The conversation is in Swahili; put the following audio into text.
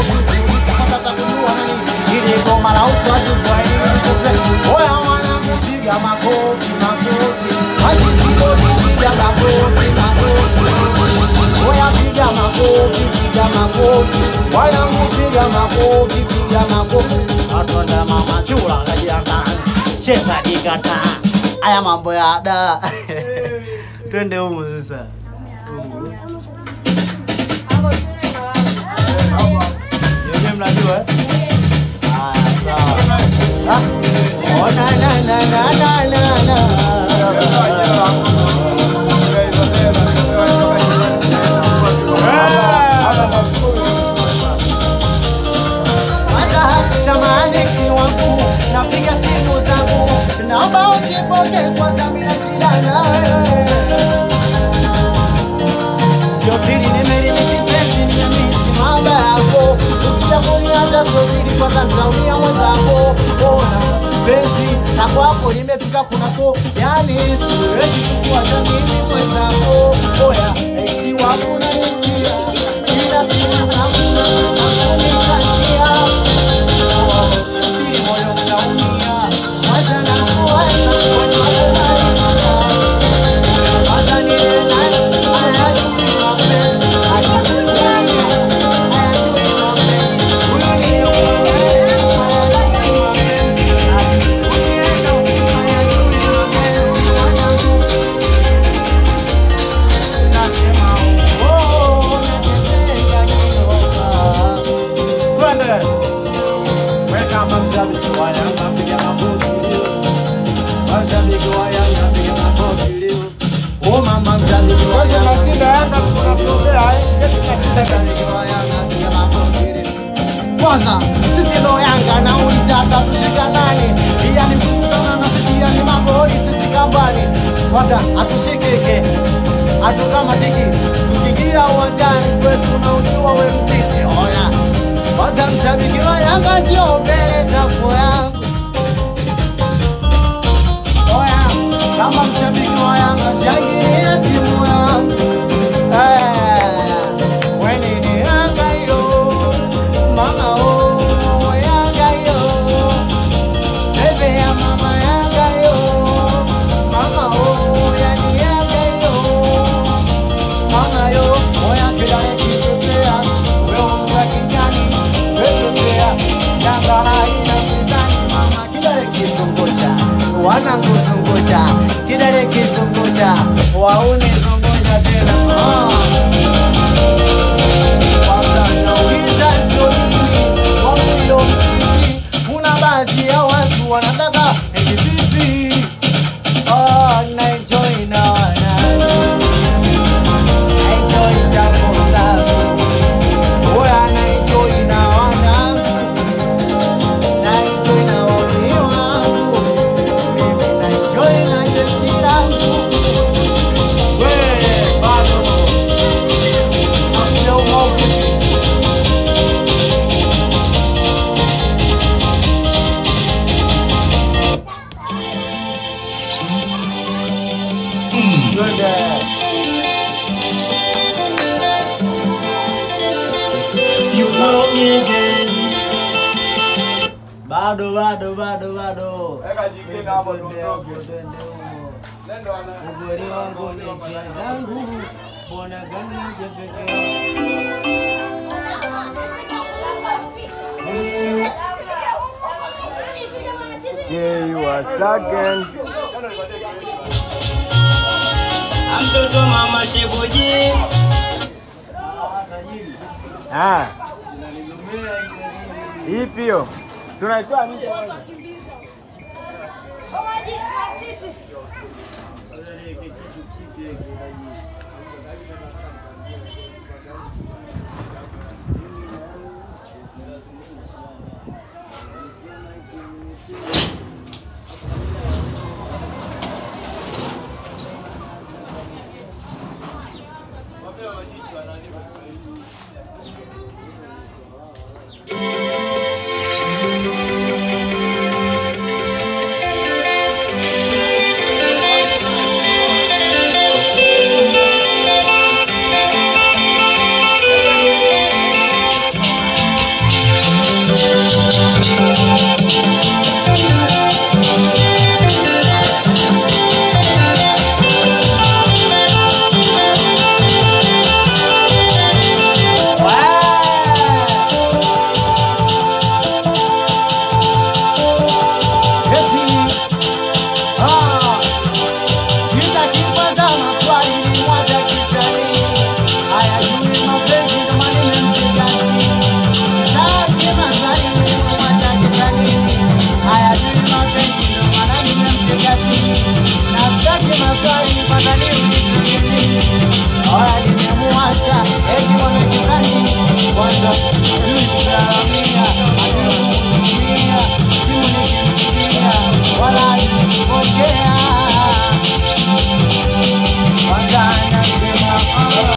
vizuri sasa takunua nani ile goma la uswazi Swahili nikufe oya wanangu piga makofi makofi hajisipo piga makofi makofi oya piga makofi wanangu piga makofi atwanda mama chula kajianda cheza ikata aya mambo ya ada twende huko sasa yeye mnajua sawa oh na napiga simu zangu naomba usipoke kwa Samira shida na sio siri nimelimisi penzi nimemisi mamba yako ukija kuniacha sio siri kwa Tanzania mwenzako ona penzi na kwako nimefika kunako yani siwezi kukuacha mimi mwenzako oya si wako na nisikia ila simu zangu nakunikania sisi moyo unaumia waza na kuwaza waza ni nani hayajui mapenzi hayajui mapenzi nasema nateseka kidogo twende kama mshabiki wa Yanga piga makofi leo. Mshabiki wa Yanga piga makofi leo. Oh mama mshabiki wa Yanga nashinda Yanga tunapotea mshabiki wa Yanga piga makofi leo. Kwanza sisi ndo Yanga na uliza tatushika nani? Yani kukutana na sisi yani magoli sisi kambani. Kwanza atushikike. Atukamatiki. Tukiingia uwanjani kwetu na ujua wewe mtiti. Oya. Kwanza mshabiki wa Yanga njoo mbele za yangu. Oya, kama mshabiki wa Yanga shangilia timu yangu. Weni ni Yanga yo, mama oh Yanga yo. Bebe ya mama Yanga yo, mama oh yani Yanga yo. Mama yo, oya kidale kitokea, wewe mzakijani. Yanga haina mizani mama kidare kizungusha wananguzungusha kidare kizungusha wauni zungusha tena wanauliza sio nini wauyo mtiti kuna baadhi ya watu wanataka eti vipi na enjoy na wana enjoy jambo zangu oya na enjoy na wana You know me again. Bado. Eka jikina hapo ndio. Nendo ana. Ugori wangu ni hisia zangu. Bona gani jepeke. Jay was again. Mtoto mama Sheboji. Ipi hiyo? Si unaitoa nje?